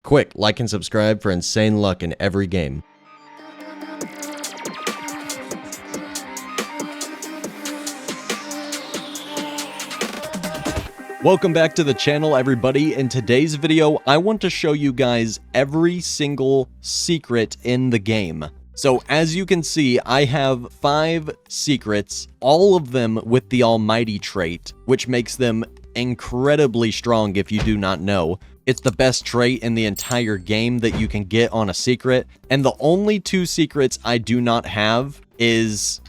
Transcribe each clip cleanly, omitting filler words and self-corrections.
Quick, like and subscribe for insane luck in every game. Welcome back to the channel, everybody. In today's video, I want to show you guys every single secret in the game. So as you can see, I have 5 secrets, all of them with the Almighty trait, which makes them incredibly strong if you do not know. It's the best trait in the entire game that you can get on a secret, and the only 2 secrets I do not have is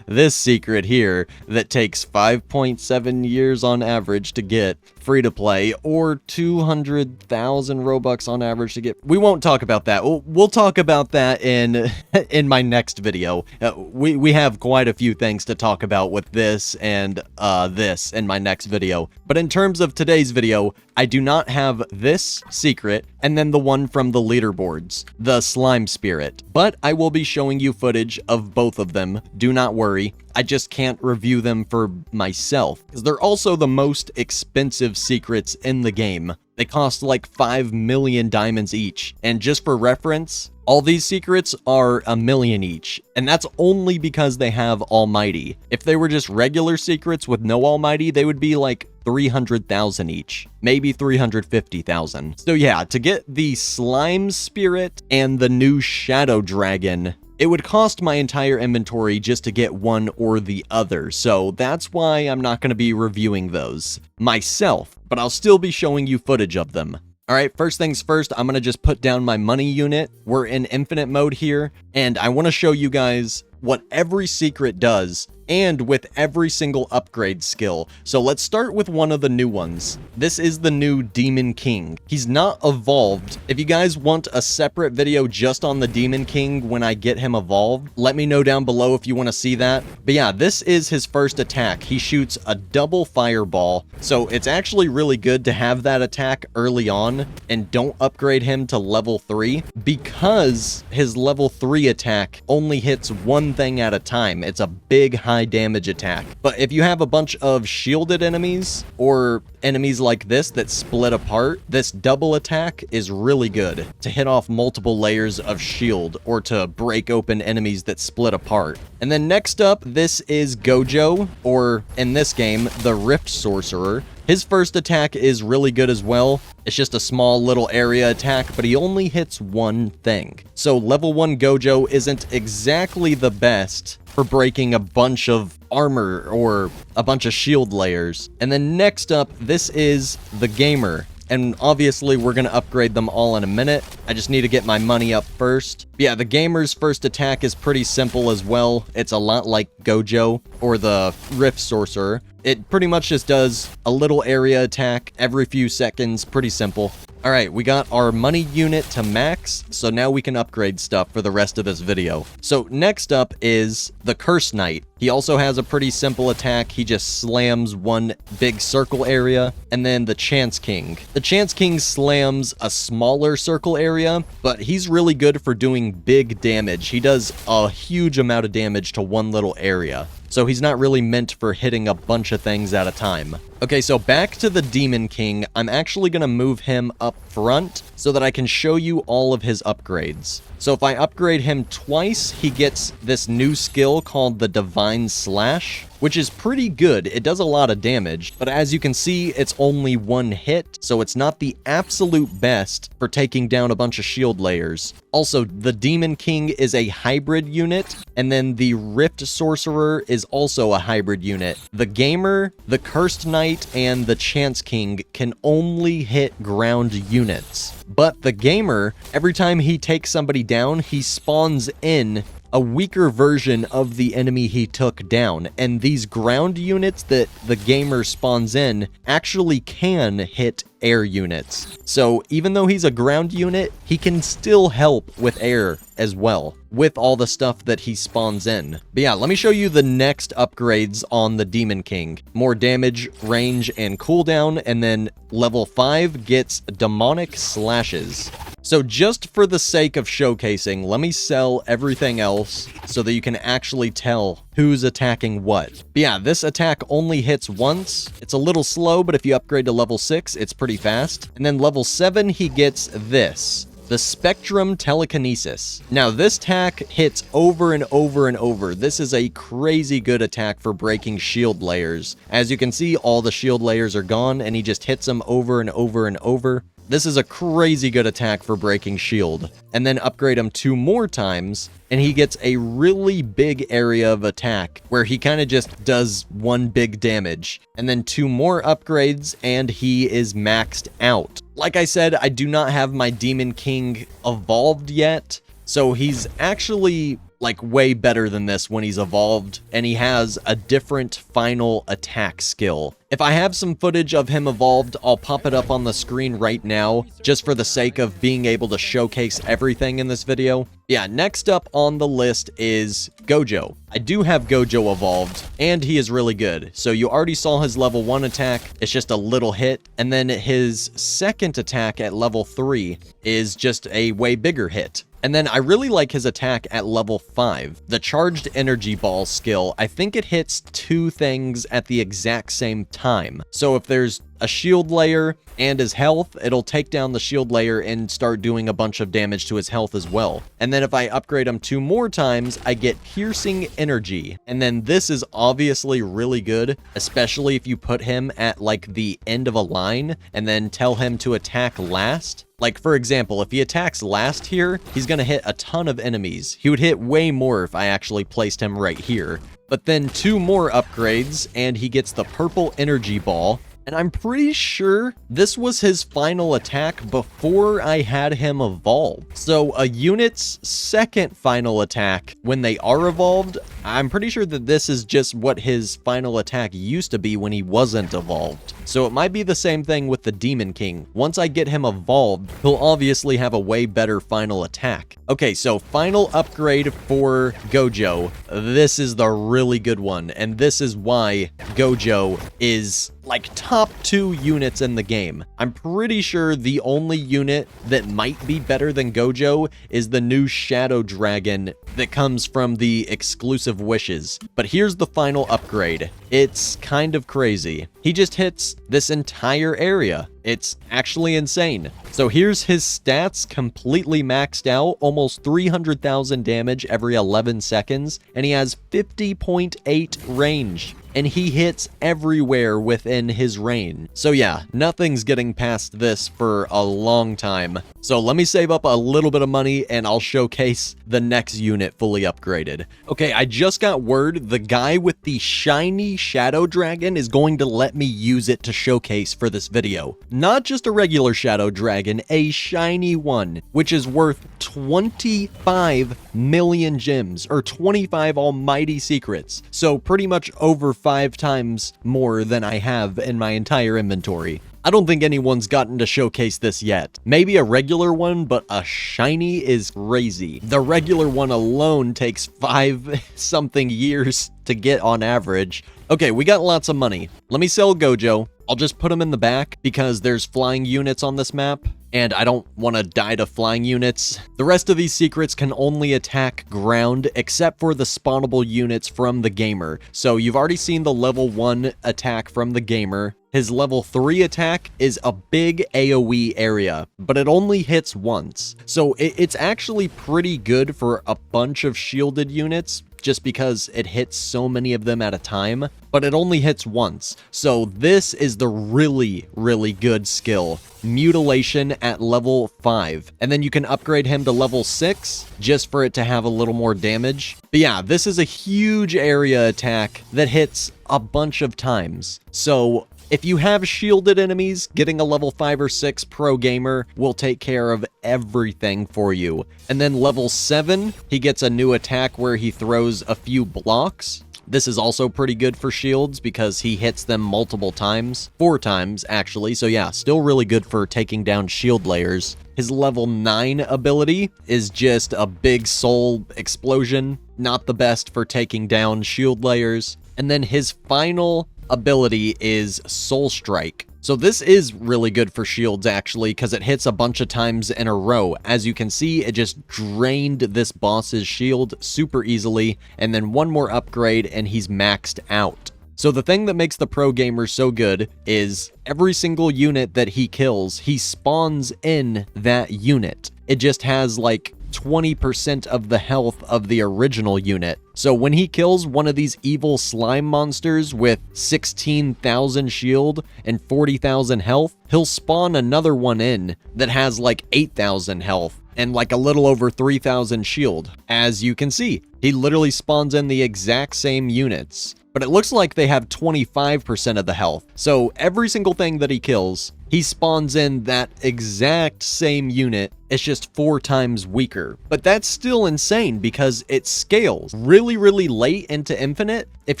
this secret here that takes 5.7 years on average to get free to play, or 200,000 Robux on average to get. We won't talk about that. We'll talk about that in my next video. We have quite a few things to talk about with this and this in my next video. But in terms of today's video, I do not have this secret and then the one from the leaderboards, the slime spirit. But I will be showing you footage of both of them. Do not worry. I just can't review them for myself, because they're also the most expensive secrets in the game. They cost like 5 million diamonds each, and just for reference, all these secrets are 1 million each, and that's only because they have Almighty. If they were just regular secrets with no Almighty, they would be like 300,000 each, maybe 350,000. So yeah, to get the slime spirit and the new shadow dragon, it would cost my entire inventory just to get one or the other, so that's why I'm not going to be reviewing those myself, but I'll still be showing you footage of them. Alright, first things first, I'm going to just put down my money unit. We're in infinite mode here, and I want to show you guys what every secret does, and with every single upgrade skill. So let's start with one of the new ones. This is the new Demon King. He's not evolved. If you guys want a separate video just on the Demon King when I get him evolved, let me know down below if you want to see that. But yeah, this is his first attack. He shoots a double fireball, so it's actually really good to have that attack early on, and don't upgrade him to level 3, because his level 3 attack only hits one thing at a time. It's a big high damage attack. But if you have a bunch of shielded enemies, or enemies like this that split apart, this double attack is really good to hit off multiple layers of shield, or to break open enemies that split apart. And then next up, this is Gojo, or in this game, the Rift Sorcerer. His first attack is really good as well. It's just a small little area attack, but he only hits one thing. So level 1 Gojo isn't exactly the best for breaking a bunch of armor or a bunch of shield layers. And then next up, this is the Gamer. And obviously, we're going to upgrade them all in a minute. I just need to get my money up first. Yeah, the Gamer's first attack is pretty simple as well. It's a lot like Gojo, or the Rift Sorcerer. It pretty much just does a little area attack every few seconds. Pretty simple. Alright, we got our money unit to max, so now we can upgrade stuff for the rest of this video. So next up is the Curse Knight. He also has a pretty simple attack. He just slams one big circle area, and then the Chance King. The Chance King slams a smaller circle area, but he's really good for doing big damage. He does a huge amount of damage to one little area. So he's not really meant for hitting a bunch of things at a time. Okay, so back to the Demon King. I'm actually going to move him up front so that I can show you all of his upgrades. So if I upgrade him twice, he gets this new skill called the Divine Slash, which is pretty good. It does a lot of damage, but as you can see, it's only one hit, so it's not the absolute best for taking down a bunch of shield layers. Also, the Demon King is a hybrid unit, and then the Rift Sorcerer is also a hybrid unit. The Gamer, the Cursed Knight, and the Chance King can only hit ground units. But the Gamer, every time he takes somebody down, he spawns in a weaker version of the enemy he took down, and these ground units that the Gamer spawns in actually can hit air units. So even though he's a ground unit, he can still help with air as well, with all the stuff that he spawns in. But yeah, let me show you the next upgrades on the Demon King. More damage, range, and cooldown, and then level 5 gets Demonic Slashes. So just for the sake of showcasing, let me sell everything else so that you can actually tell who's attacking what. But yeah, this attack only hits once. It's a little slow, but if you upgrade to level 6, it's pretty fast. And then level 7, he gets this. The Spectrum Telekinesis. Now, this attack hits over and over and over. This is a crazy good attack for breaking shield layers. As you can see, all the shield layers are gone, and he just hits them over and over and over. This is a crazy good attack for breaking shield. And then upgrade him 2 more times, and he gets a really big area of attack where he kind of just does 1 big damage. And then 2 more upgrades, and he is maxed out. Like I said, I do not have my Demon King evolved yet, so he's actually like way better than this when he's evolved, and he has a different final attack skill. If I have some footage of him evolved, I'll pop it up on the screen right now, just for the sake of being able to showcase everything in this video. Yeah, next up on the list is Gojo. I do have Gojo evolved, and he is really good. So you already saw his level 1 attack, it's just a little hit, and then his second attack at level 3 is just a way bigger hit. And then I really like his attack at level 5. The Charged Energy Ball skill, I think it hits 2 things at the exact same time. So if there's a shield layer and his health, it'll take down the shield layer and start doing a bunch of damage to his health as well. And then if I upgrade him 2 more times, I get Piercing Energy. And then this is obviously really good, especially if you put him at like the end of a line and then tell him to attack last. Like, for example, if he attacks last here, he's going to hit a ton of enemies. He would hit way more if I actually placed him right here. But then 2 more upgrades, and he gets the Purple Energy Ball. And I'm pretty sure this was his final attack before I had him evolved. So a unit's second final attack, when they are evolved, I'm pretty sure that this is just what his final attack used to be when he wasn't evolved. So it might be the same thing with the Demon King. Once I get him evolved, he'll obviously have a way better final attack. Okay, so final upgrade for Gojo. This is the really good one, and this is why Gojo is like top 2 units in the game. I'm pretty sure the only unit that might be better than Gojo is the new Shadow Dragon that comes from the exclusive wishes. But here's the final upgrade. It's kind of crazy. He just hits this entire area. It's actually insane. So here's his stats completely maxed out, almost 300,000 damage every 11 seconds, and he has 50.8 range. And he hits everywhere within his range. So yeah, nothing's getting past this for a long time. So let me save up a little bit of money and I'll showcase the next unit fully upgraded. Okay, I just got word the guy with the shiny Shadow Dragon is going to let me use it to showcase for this video. Not just a regular Shadow Dragon, a shiny one, which is worth 25 million gems, or 25 almighty secrets. So pretty much over 5 times more than I have in my entire inventory. I don't think anyone's gotten to showcase this yet. Maybe a regular one, but a shiny is crazy. The regular one alone takes 5-something years to get on average. Okay, we got lots of money. Let me sell Gojo. I'll just put him in the back because there's flying units on this map, and I don't want to die to flying units. The rest of these secrets can only attack ground, except for the spawnable units from the gamer. So you've already seen the level 1 attack from the gamer. His level 3 attack is a big AoE area, but it only hits once. So it's actually pretty good for a bunch of shielded units, just because it hits so many of them at a time, but it only hits once. So this is the really, really good skill. Mutilation at level 5. And then you can upgrade him to level 6 just for it to have a little more damage. But yeah, this is a huge area attack that hits a bunch of times. So if you have shielded enemies, getting a level 5 or 6 pro gamer will take care of everything for you. And then level 7, he gets a new attack where he throws a few blocks. This is also pretty good for shields because he hits them multiple times. 4 times, actually. So yeah, still really good for taking down shield layers. His level 9 ability is just a big soul explosion. Not the best for taking down shield layers. And then his final ability is Soul Strike. So this is really good for shields actually, because it hits a bunch of times in a row. As you can see, it just drained this boss's shield super easily, and then one more upgrade and he's maxed out. So the thing that makes the pro gamer so good is every single unit that he kills, he spawns in that unit. It just has like 20% of the health of the original unit. So when he kills one of these evil slime monsters with 16,000 shield and 40,000 health, he'll spawn another one in that has like 8,000 health and like a little over 3,000 shield. As you can see, he literally spawns in the exact same units, but it looks like they have 25% of the health. So every single thing that he kills, he spawns in that exact same unit. It's just 4 times weaker. But that's still insane because it scales really, really late into infinite. If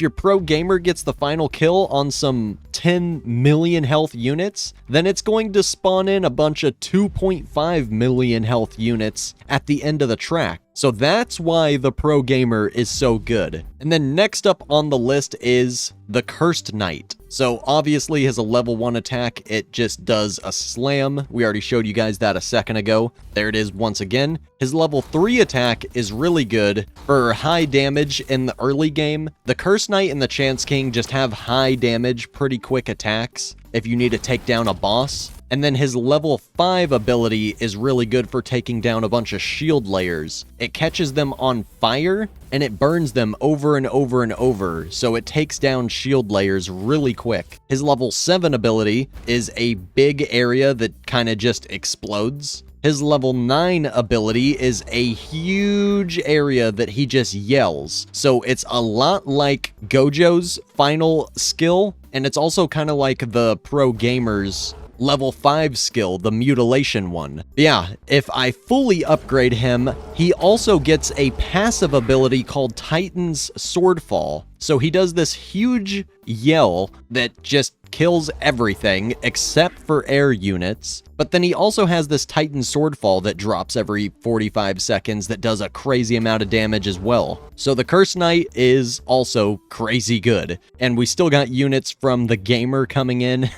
your pro gamer gets the final kill on some 10 million health units, then it's going to spawn in a bunch of 2.5 million health units at the end of the track. So that's why the pro gamer is so good. And then next up on the list is the Cursed Knight. So obviously his a level 1 attack, it just does a slam. We already showed you guys that a second ago. There it is once again. His level 3 attack is really good for high damage in the early game. The Cursed Knight and the Chance King just have high damage, pretty quick attacks if you need to take down a boss. And then his level 5 ability is really good for taking down a bunch of shield layers. It catches them on fire and it burns them over and over and over, so it takes down shield layers really quick. His level 7 ability is a big area that kind of just explodes. His level 9 ability is a huge area that he just yells. So it's a lot like Gojo's final skill, and it's also kind of like the pro gamer's level 5 skill, the mutilation one. Yeah, if I fully upgrade him, he also gets a passive ability called Titan's Swordfall. So he does this huge yell that just kills everything except for air units. But then he also has this Titan Swordfall that drops every 45 seconds that does a crazy amount of damage as well. So the Cursed Knight is also crazy good. And we still got units from the gamer coming in.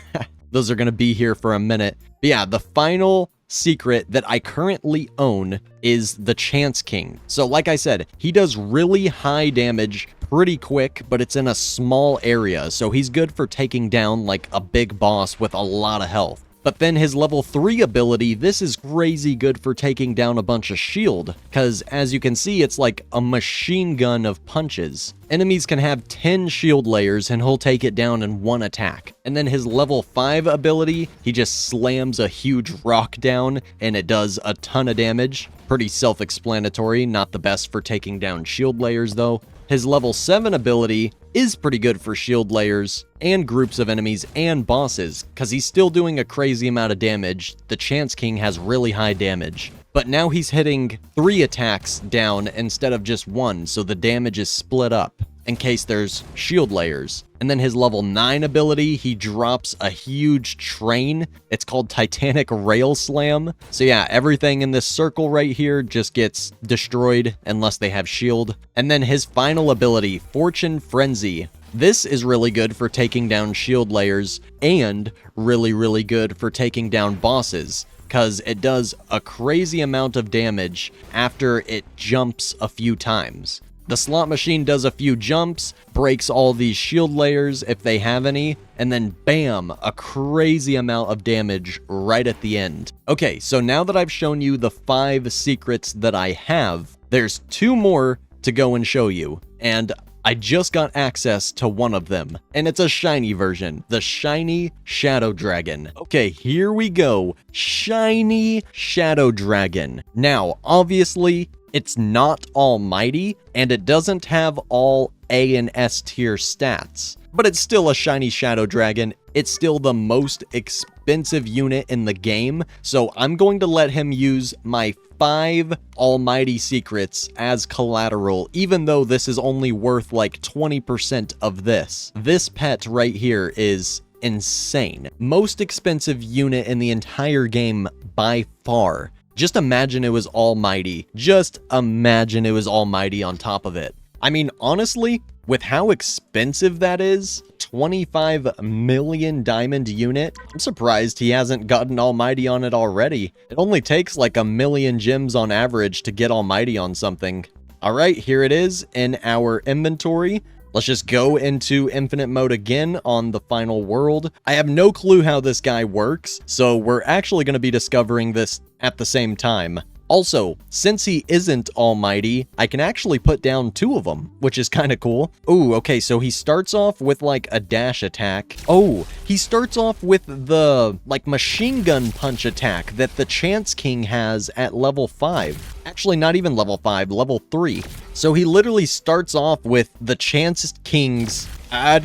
Those are going to be here for a minute. But yeah, the final secret that I currently own is the Chance King. So like I said, he does really high damage pretty quick, but it's in a small area. So he's good for taking down like a big boss with a lot of health. But then his level 3 ability, this is crazy good for taking down a bunch of shield, because as you can see, it's like a machine gun of punches. Enemies can have 10 shield layers and he'll take it down in one attack. And then his level 5 ability, he just slams a huge rock down and it does a ton of damage. Pretty self-explanatory, not the best for taking down shield layers though. His level 7 ability is pretty good for shield layers and groups of enemies and bosses, because he's still doing a crazy amount of damage. The Chance King has really high damage. But now he's hitting 3 attacks down instead of just 1, so the damage is split up in case there's shield layers. And then his level 9 ability, he drops a huge train. It's called Titanic Rail Slam. So yeah, everything in this circle right here just gets destroyed unless they have shield. And then his final ability, Fortune Frenzy. This is really good for taking down shield layers and really, really good for taking down bosses, because it does a crazy amount of damage after it jumps a few times. The slot machine does a few jumps, breaks all these shield layers if they have any, and then bam, a crazy amount of damage right at the end. Okay, so now that I've shown you the 5 secrets that I have, there's 2 more to go and show you, and I just got access to one of them, and it's a shiny version, the Shiny Shadow Dragon. Okay, here we go, Shiny Shadow Dragon. Now, obviously, it's not almighty, and it doesn't have all A and S tier stats, but it's still a Shiny Shadow Dragon. It's still the most expensive unit in the game, so I'm going to let him use my 5 almighty secrets as collateral, even though this is only worth like 20% of this. This pet right here is insane. Most expensive unit in the entire game by far. Just imagine it was almighty. Just imagine it was almighty on top of it. I mean, honestly, with how expensive that is, 25 million diamond unit, I'm surprised he hasn't gotten Almighty on it already. It only takes like 1,000,000 gems on average to get Almighty on something. All right, here it is in our inventory. Let's just go into infinite mode again on the final world. I have no clue how this guy works, so we're actually going to be discovering this at the same time. Also, since he isn't almighty, I can actually put down 2 of them, which is kind of cool. Ooh, okay, so he starts off with like a dash attack. Oh, he starts off with the like machine gun punch attack that the Chance King has at level 5. Actually, not even level 5, level 3. So he literally starts off with the Chance King's,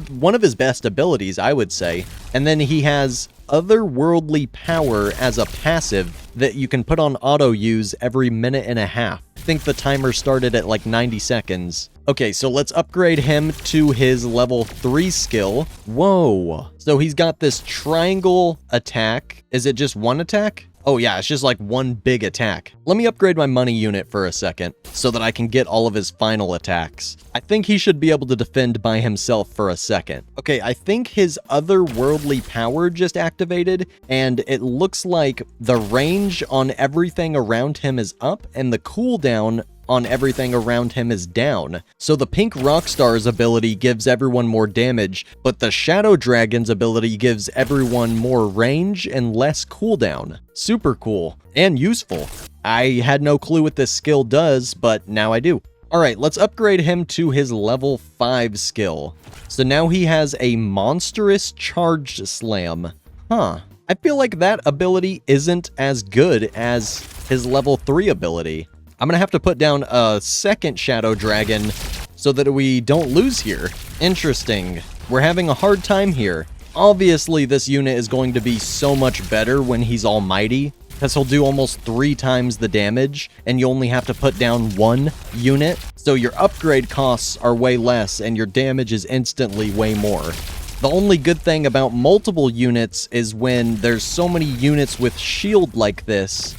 one of his best abilities, I would say. And then he has otherworldly power as a passive that you can put on auto use every minute and a half. I think the timer started at like 90 seconds. Okay, so let's upgrade him to his level 3 skill. Whoa. So he's got this triangle attack. Is it just one attack? Oh yeah, it's just like one big attack. Let me upgrade my money unit for a second so that I can get all of his final attacks. I think he should be able to defend by himself for a second. Okay, I think his otherworldly power just activated, and it looks like the range on everything around him is up and the cooldown on everything around him is down. So the Pink Rockstar's ability gives everyone more damage, but the Shadow Dragon's ability gives everyone more range and less cooldown. Super cool and useful. I had no clue what this skill does, but now I do. Alright, let's upgrade him to his level 5 skill. So now he has a monstrous charged slam. Huh. I feel like that ability isn't as good as his level 3 ability. I'm gonna have to put down a second Shadow Dragon so that we don't lose here. Interesting. We're having a hard time here. Obviously, this unit is going to be so much better when he's almighty, because he'll do almost 3 times the damage, and you only have to put down 1 unit. So your upgrade costs are way less, and your damage is instantly way more. The only good thing about multiple units is when there's so many units with shield like this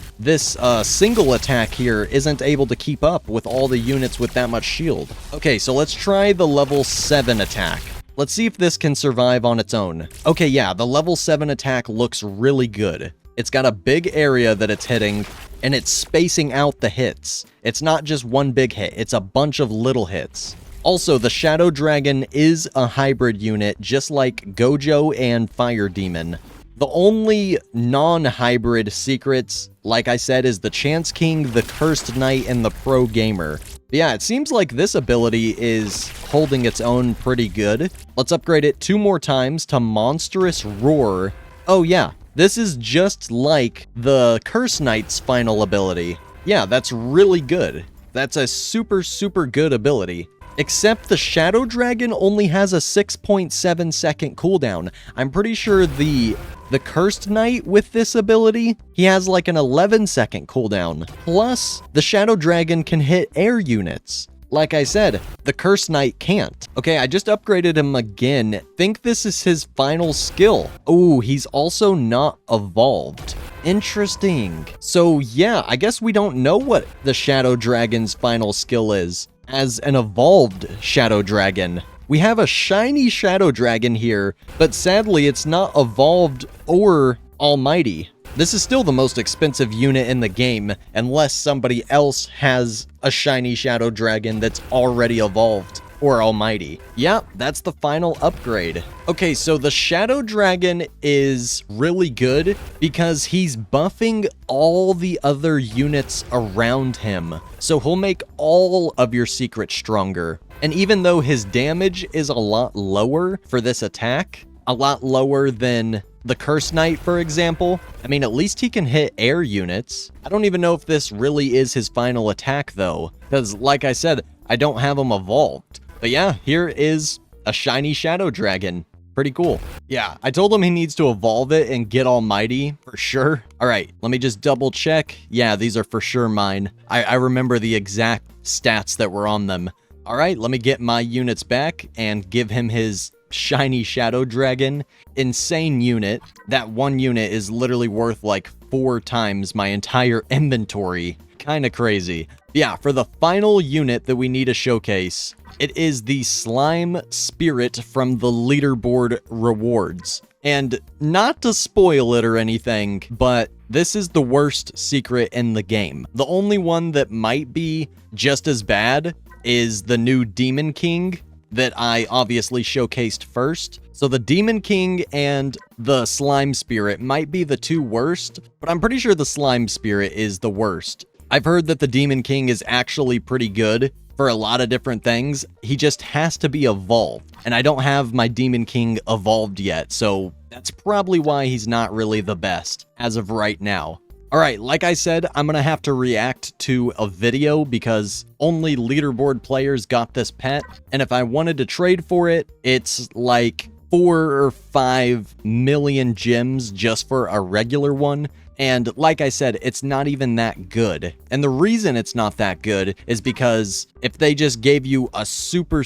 single attack here isn't able to keep up with all the units with that much shield. Okay, so let's try the level 7 attack. Let's see if this can survive on its own. Okay, yeah, the level 7 attack looks really good. It's got a big area that it's hitting, and it's spacing out the hits. It's not just one big hit, it's a bunch of little hits. Also, the Shadow Dragon is a hybrid unit, just like Gojo and Fire Demon. The only non-hybrid secrets, like I said, is the Chance King, the Cursed Knight, and the Pro Gamer. But yeah, it seems like this ability is holding its own pretty good. Let's upgrade it 2 more times to Monstrous Roar. Oh yeah, this is just like the Cursed Knight's final ability. Yeah, that's really good. That's a super, super good ability. Except the Shadow Dragon only has a 6.7 second cooldown. I'm pretty sure the Cursed Knight with this ability, he has like an 11-second cooldown. Plus, the Shadow Dragon can hit air units. Like I said, the Cursed Knight can't. Okay, I just upgraded him again. Think this is his final skill. Oh, he's also not evolved. Interesting. So yeah, I guess we don't know what the Shadow Dragon's final skill is. As an evolved Shadow Dragon. We have a shiny Shadow Dragon here, but sadly it's not evolved or almighty. This is still the most expensive unit in the game, unless somebody else has a shiny Shadow Dragon that's already evolved or almighty. Yeah, that's the final upgrade. Okay, so the Shadow Dragon is really good because he's buffing all the other units around him. So he'll make all of your secrets stronger. And even though his damage is a lot lower for this attack, a lot lower than the Cursed Knight, for example, I mean, at least he can hit air units. I don't even know if this really is his final attack, though, because like I said, I don't have him evolved. But yeah, here is a shiny Shadow Dragon. Pretty cool. Yeah, I told him he needs to evolve it and get almighty for sure. All right, let me just double check. Yeah, these are for sure mine. I remember the exact stats that were on them. All right, let me get my units back and give him his shiny shadow dragon. Insane unit. That one unit is literally worth like 4 times my entire inventory. Kind of crazy. Yeah, for the final unit that we need to showcase, it is the slime spirit from the leaderboard rewards. And not to spoil it or anything, but this is the worst secret in the game. The only one that might be just as bad is the new Demon King that I obviously showcased first. So the Demon King and the Slime Spirit might be the 2 worst, but I'm pretty sure the Slime Spirit is the worst. I've heard that the Demon King is actually pretty good for a lot of different things. He just has to be evolved, and I don't have my Demon King evolved yet, so that's probably why he's not really the best as of right now. Alright, like I said, I'm gonna have to react to a video because only leaderboard players got this pet, and if I wanted to trade for it, it's like 4 or 5 million gems just for a regular one. And like I said, it's not even that good. And the reason it's not that good is because if they just gave you a super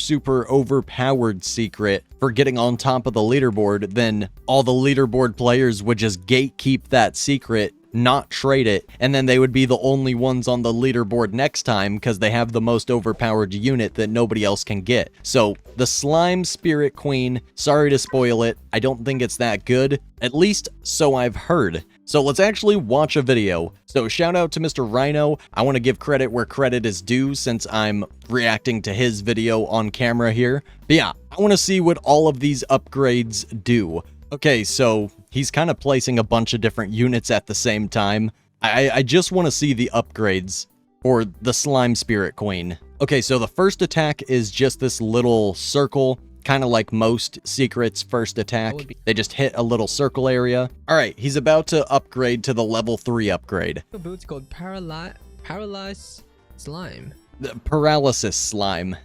overpowered secret for getting on top of the leaderboard, then all the leaderboard players would just gatekeep that secret, not trade it, and then they would be the only ones on the leaderboard next time because they have the most overpowered unit that nobody else can get. So the Slime Spirit Queen, sorry to spoil it, I don't think it's that good, at least so I've heard. So let's actually watch a video. So shout out to Mr. Rhino. I want to give credit where credit is due since I'm reacting to his video on camera here. But yeah, I want to see what all of these upgrades do. Okay, so he's kind of placing a bunch of different units at the same time. I just want to see the upgrades for the Slime Spirit Queen. Okay, so the first attack is just this little circle, kind of like most secrets' first attack. They just hit a little circle area. All right, he's about to upgrade to the level 3 upgrade. The boot's called Paralyzed Slime. The Paralysis Slime.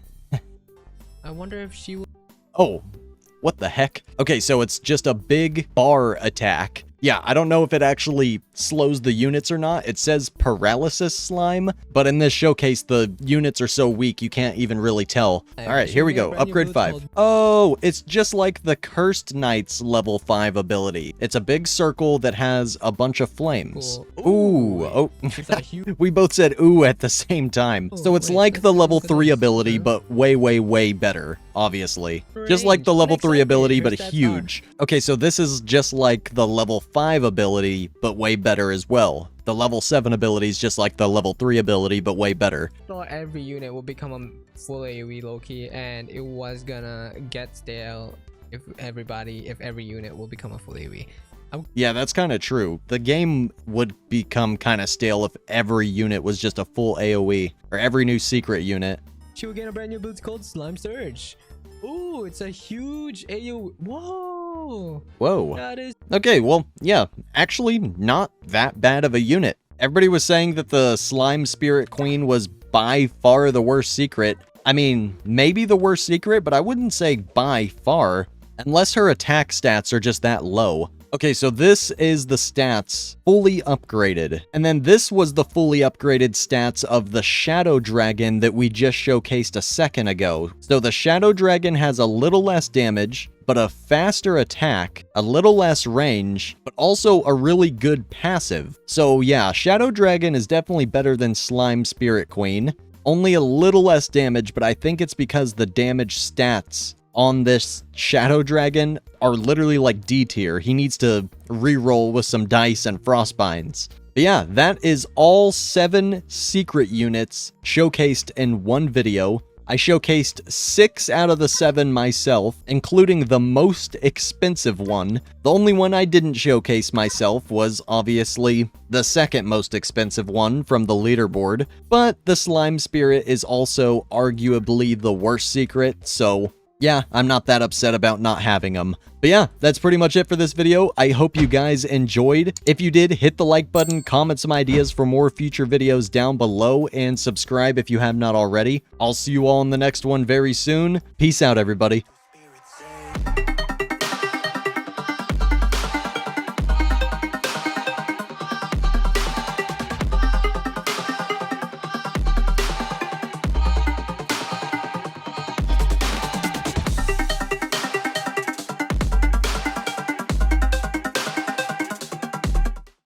I wonder if she will... Oh, what the heck? Okay, so it's just a big bar attack. Yeah, I don't know if it actually slows the units or not. It says Paralysis Slime, but in this showcase, the units are so weak you can't even really tell. All right, here we go. Upgrade 5. Oh, it's just like the Cursed Knight's level 5 ability. It's a big circle that has a bunch of flames. Cool. Ooh, oh. Is that huge? We both said ooh at the same time. So it's like the level 3 ability, but way better, obviously. Just like the level 3 ability, but huge. Okay, so this is just like the level 5 ability, but way better as well. The level 7 ability is just like the level 3 ability, but way better. I thought every unit will become a full AoE low-key, and it was gonna get stale if every unit will become a full AoE. Yeah, that's kind of true. The game would become kind of stale if every unit was just a full AoE, or every new secret unit. She will get a brand new boots called Slime Surge. Ooh, it's a huge AoE. Whoa. That is... Okay, well, yeah, actually not that bad of a unit. Everybody was saying that the Slime Spirit Queen was by far the worst secret. I mean, maybe the worst secret, but I wouldn't say by far, unless her attack stats are just that low. Okay, so this is the stats fully upgraded. And then this was the fully upgraded stats of the Shadow Dragon that we just showcased a second ago. So the Shadow Dragon has a little less damage, but a faster attack, a little less range, but also a really good passive. So yeah, Shadow Dragon is definitely better than Slime Spirit Queen. Only a little less damage, but I think it's because the damage stats on this Shadow Dragon are literally like D tier. He needs to reroll with some dice and frostbinds. But yeah, that is all 7 secret units showcased in one video. I showcased 6 out of the 7 myself, including the most expensive one. The only one I didn't showcase myself was obviously the second most expensive one from the leaderboard, but the Slime Spirit is also arguably the worst secret, so yeah, I'm not that upset about not having them. But yeah, that's pretty much it for this video. I hope you guys enjoyed. If you did, hit the like button, comment some ideas for more future videos down below, and subscribe if you have not already. I'll see you all in the next one very soon. Peace out, everybody.